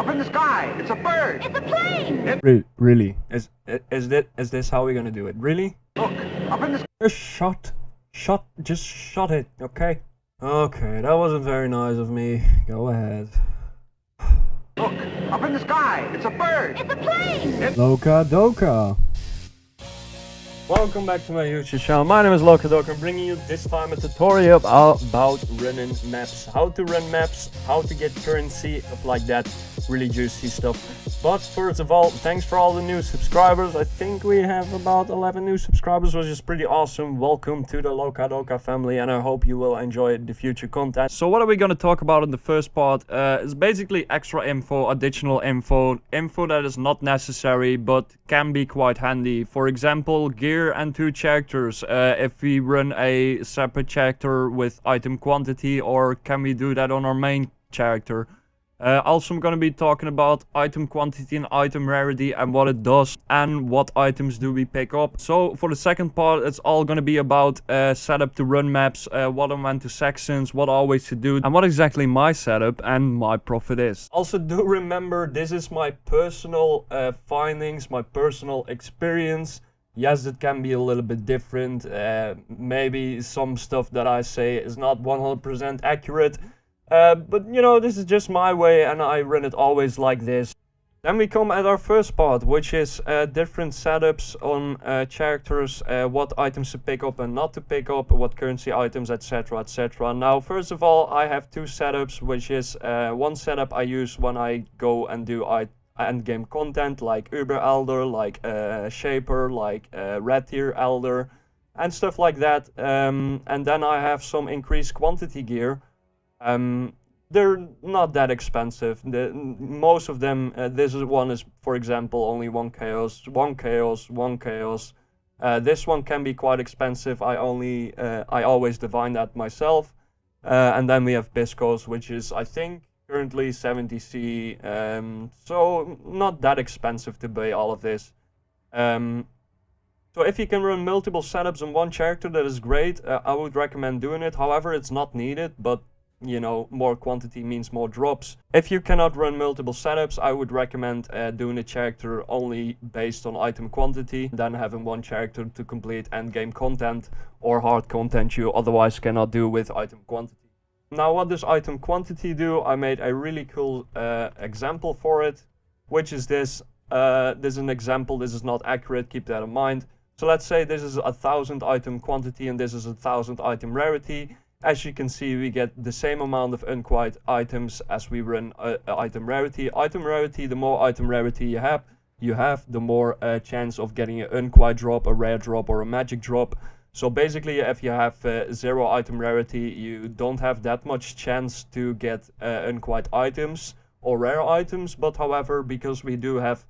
Up in the sky! It's a bird! It's a plane! Really? Is this how we're gonna do it? Really? Look! Up in the sky! Just shut it, okay? Okay, that wasn't very nice of me. Go ahead. Look! Up in the sky! It's a bird! It's a plane! LoockaDoocka! Welcome back to my YouTube channel. My name is LoockaDoocka. I'm bringing you this time a tutorial about running maps. How to run maps, how to get currency, stuff like that. Really juicy stuff. But first of all, thanks for all the new subscribers. I think we have about 11 new subscribers, which is pretty awesome. Welcome to the LoockaDoocka family, and I hope you will enjoy the future content. So what are we going to talk about in the first part? It's basically extra info, additional info that is not necessary but can be quite handy. For example, gear and 2 characters. If we run a separate character with item quantity, or can we do that on our main character? Also, I'm going to be talking about item quantity and item rarity and what it does and what items do we pick up. So for the second part, it's all going to be about setup to run maps, what and when to Sextants, what always to do, and what exactly my setup and my profit is. Also, do remember, this is my personal findings, my personal experience. Yes, it can be a little bit different. Maybe some stuff that I say is not 100% accurate. But you know, this is just my way and I run it always like this. Then we come at our first part, which is different setups on characters, what items to pick up and not to pick up, what currency items, etc, etc. Now, first of all, I have 2 setups, which is one setup I use when I go and do endgame content, like Uber Elder, like Shaper, like Red Tier Elder, and stuff like that. And then I have some increased quantity gear. They're not that expensive. Most of them, this one is, for example, only 1 chaos, 1 chaos, 1 chaos. This one can be quite expensive. I always divine that myself. And then we have Biscos, which is, I think, currently 70C. So not that expensive to buy all of this. So if you can run multiple setups on one character, that is great. I would recommend doing it. However, it's not needed, but you know, more quantity means more drops. If you cannot run multiple setups, I would recommend doing a character only based on item quantity, then having one character to complete endgame content or hard content you otherwise cannot do with item quantity. Now, what does item quantity do? I made a really cool example for it, which is this. This is an example, this is not accurate, keep that in mind. So let's say this is 1,000 item quantity and this is 1,000 item rarity. As you can see, we get the same amount of unquiet items as we run item rarity. Item rarity, the more item rarity you have, the more chance of getting an unquiet drop, a rare drop, or a magic drop. So basically, if you have 0 item rarity, you don't have that much chance to get unquiet items or rare items. But however, because we do have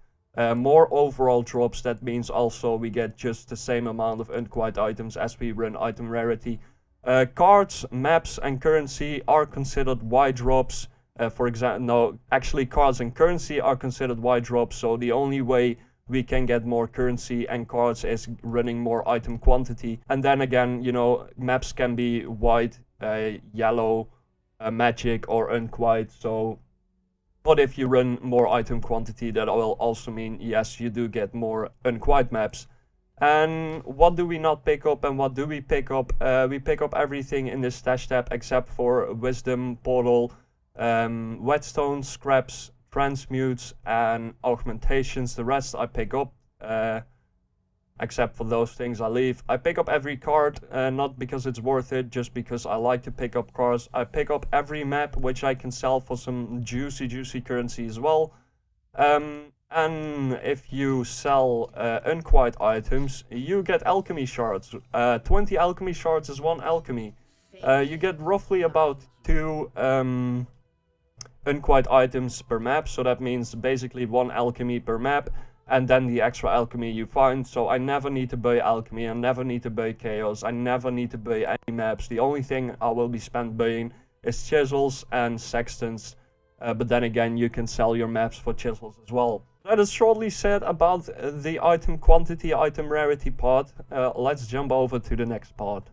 more overall drops, that means also we get just the same amount of unquiet items as we run item rarity. Cards, maps, and currency are considered wide drops. For example, no, actually cards and currency are considered wide drops, so the only way we can get more currency and cards is running more item quantity. And then again, you know, maps can be white, yellow, magic, or unquiet. So, but if you run more item quantity, that will also mean, yes, you do get more unquiet maps. And what do we not pick up and what do we pick up? We pick up everything in this stash tab except for wisdom, portal, whetstone, scraps, transmutes, and augmentations. The rest I pick up, except for those things I leave. I pick up every card, not because it's worth it, just because I like to pick up cards. I pick up every map, which I can sell for some juicy currency as well. And if you sell unquiet items, you get alchemy shards. 20 alchemy shards is 1 alchemy. You get roughly about 2 unquiet items per map, so that means basically 1 alchemy per map, and then the extra alchemy you find. So I never need to buy alchemy, I never need to buy chaos, I never need to buy any maps. The only thing I will be spent buying is chisels and sextants. But then again, you can sell your maps for chisels as well. That is shortly said about the item quantity, item rarity part. Let's jump over to the next part.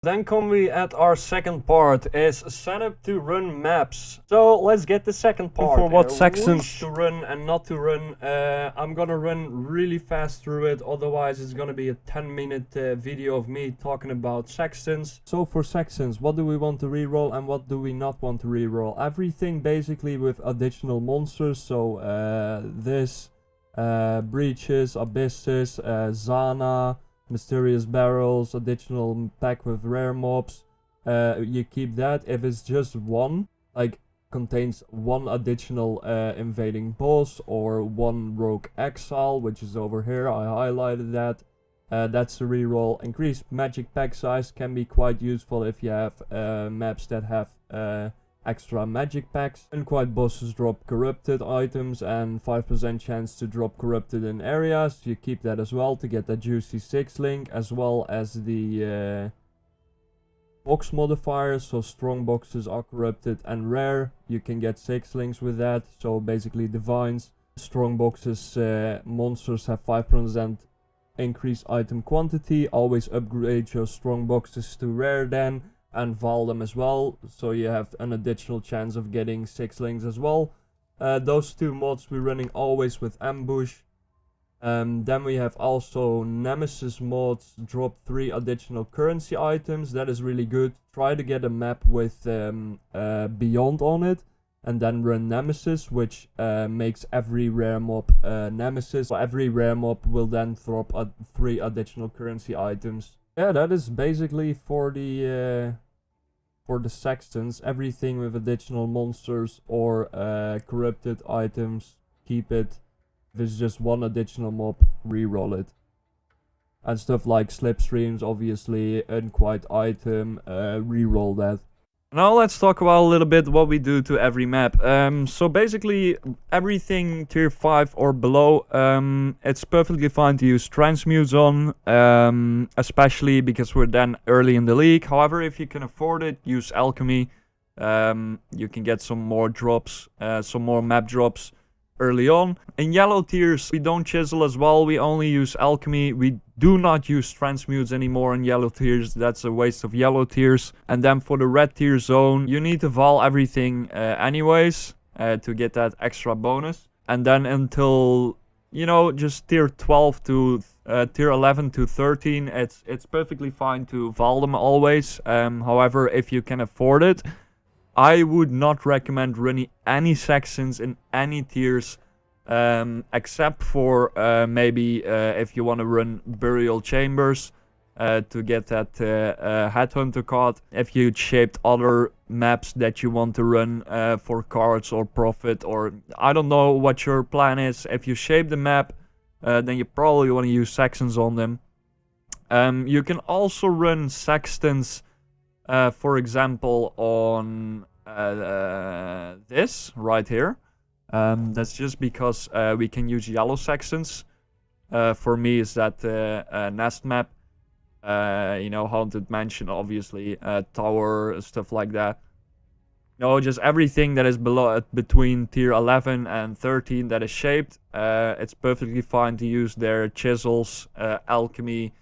Then come we at our second part, is setup to run maps. So let's get the second part. For what Sextants to run and not to run, I'm gonna run really fast through it, otherwise it's gonna be a 10-minute video of me talking about Sextants. So for Sextants, what do we want to reroll and what do we not want to reroll? Everything basically with additional monsters, so this, breaches, abysses, Zana, mysterious barrels, additional pack with rare mobs, you keep that. If it's just one, like contains one additional invading boss or one rogue exile, which is over here, I highlighted that, that's a reroll. Increased magic pack size can be quite useful if you have maps that have extra magic packs. Unquiet bosses drop corrupted items and 5% chance to drop corrupted in areas. You keep that as well to get that juicy 6 link, as well as the box modifiers. So strong boxes are corrupted and rare. You can get 6 links with that. So basically divines. Strong boxes monsters have 5% increased item quantity. Always upgrade your strong boxes to rare then, and val them as well, so you have an additional chance of getting 6 links as well. Those two mods we're running always with ambush. Then we have also nemesis mods, drop 3 additional currency items. That is really good. Try to get a map with beyond on it, and then run nemesis, which makes every rare mob nemesis. So every rare mob will then drop 3 additional currency items. Yeah, that is basically for the Sextants. Everything with additional monsters or corrupted items, keep it. If it's just one additional mob, reroll it. And stuff like slipstreams, obviously, unquiet item, reroll that. Now let's talk about a little bit what we do to every map. So basically everything tier 5 or below, it's perfectly fine to use transmutes on, especially because we're then early in the league. However, if you can afford it, use alchemy. You can get some more drops, some more map drops early on. In yellow tiers, we don't chisel as well, we only use alchemy. We do not use transmutes anymore in yellow tiers, that's a waste of yellow tiers. And then for the red tier zone, you need to val everything anyways, to get that extra bonus. And then until, you know, just tier 12 to tier 11 to 13, it's perfectly fine to val them always. However, if you can afford it, I would not recommend running any Sextants in any tiers, except for maybe if you want to run Burial Chambers to get that Headhunter card. If you shaped other maps that you want to run for cards or profit, or I don't know what your plan is. If you shape the map, then you probably want to use Sextants on them. You can also run Sextants, for example, on this right here. That's just because we can use yellow Sextants. For me, is that nest map, you know, haunted mansion, obviously, tower, stuff like that. No, just everything that is below, between tier 11 and 13 that is shaped. It's perfectly fine to use their chisels, alchemy,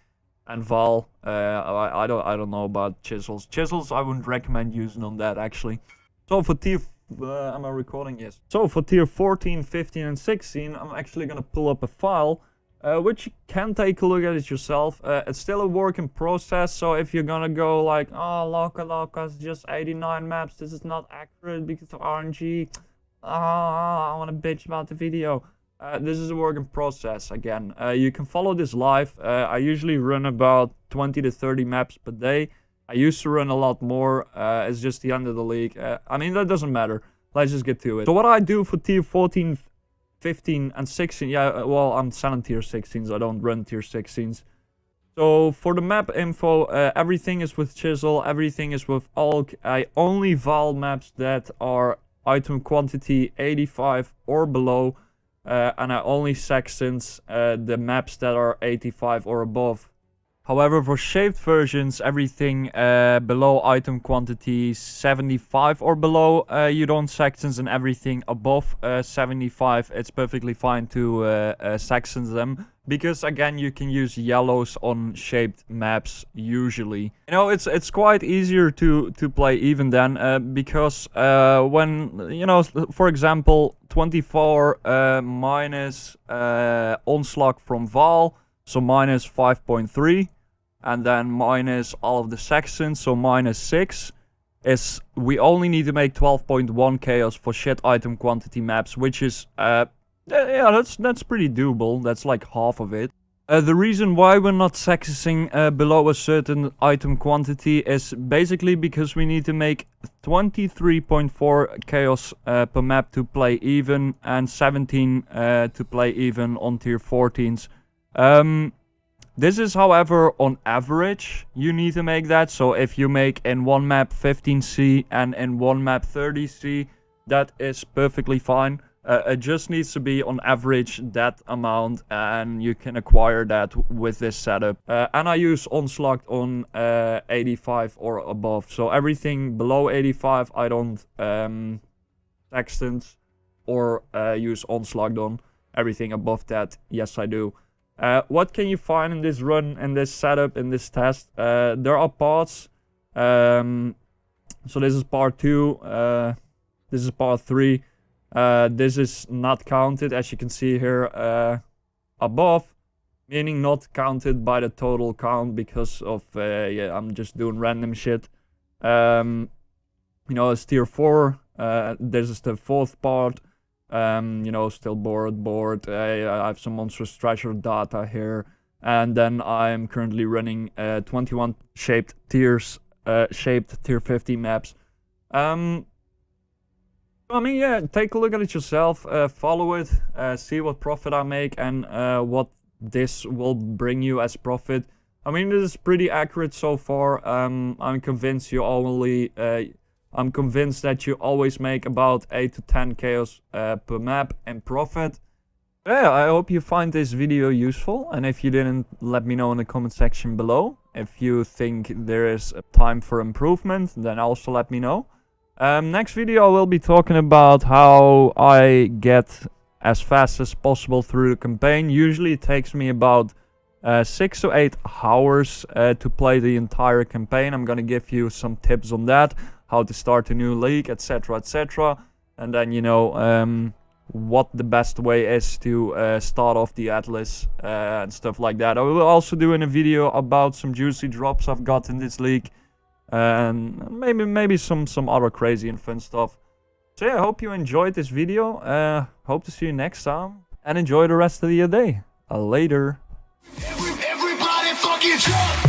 and val. I don't know about chisels. Chisels I wouldn't recommend using on that actually. So for tier am I recording? Yes. So for tier 14, 15 and 16, I'm actually gonna pull up a file which you can take a look at it yourself. It's still a work in process, so if you're gonna go like, oh, LoockaDoocka's just 89 maps, this is not accurate because of RNG, I wanna bitch about the video. This is a work in process again. You can follow this live. I usually run about 20 to 30 maps per day. I used to run a lot more. It's just the end of the league. I mean, that doesn't matter. Let's just get to it. So what I do for tier 14, 15 and 16. Yeah, well, I'm selling tier 16s. I don't run tier 16s. So for the map info, everything is with chisel. Everything is with alch. I only val maps that are item quantity 85 or below. And I only Sextants the maps that are 85 or above. However, for shaped versions, everything below item quantity 75 or below, you don't sextants, and everything above 75, it's perfectly fine to sextants them. Because again, you can use yellows on shaped maps usually. You know, it's quite easier to play even then, because when, you know, for example, 24 minus onslaught from Val, so minus 5.3. And then minus all of the sextants, so minus 6, is we only need to make 12.1 chaos for shit item quantity maps, which is, yeah, that's pretty doable. That's like half of it. The reason why we're not sexing below a certain item quantity is basically because we need to make 23.4 chaos per map to play even, and 17 to play even on tier 14s. This is, however, on average, you need to make that. So if you make in one map 15C and in one map 30C, that is perfectly fine. It just needs to be on average that amount, and you can acquire that with this setup. And I use onslaught on 85 or above. So everything below 85, I don't sextant or use onslaught on. Everything above that, yes, I do. What can you find in this run, in this setup, in this test? There are parts. So this is part 2. This is part 3. This is not counted, as you can see here above. Meaning not counted by the total count because of, yeah, I'm just doing random shit. You know, it's tier 4. This is the 4th part. You know, still bored. I have some monstrous treasure data here, and then I'm currently running 21 shaped tiers, shaped tier 50 maps. I mean, yeah, take a look at it yourself, follow it, see what profit I make, and what this will bring you as profit. I mean, this is pretty accurate so far. I'm convinced I'm convinced that you always make about 8 to 10 chaos per map in profit. Yeah, I hope you find this video useful, and if you didn't, let me know in the comment section below. If you think there is a time for improvement, then also let me know. Next video I will be talking about how I get as fast as possible through the campaign. Usually it takes me about 6 to 8 hours to play the entire campaign. I'm gonna give you some tips on that. How to start a new league, etc, etc, and then, you know, what the best way is to start off the Atlas and stuff like that. I will also do in a video about some juicy drops I've got in this league, and maybe some other crazy and fun stuff. So yeah, I hope you enjoyed this video. Hope to see you next time, and enjoy the rest of your day. Later. Everybody fucking jump!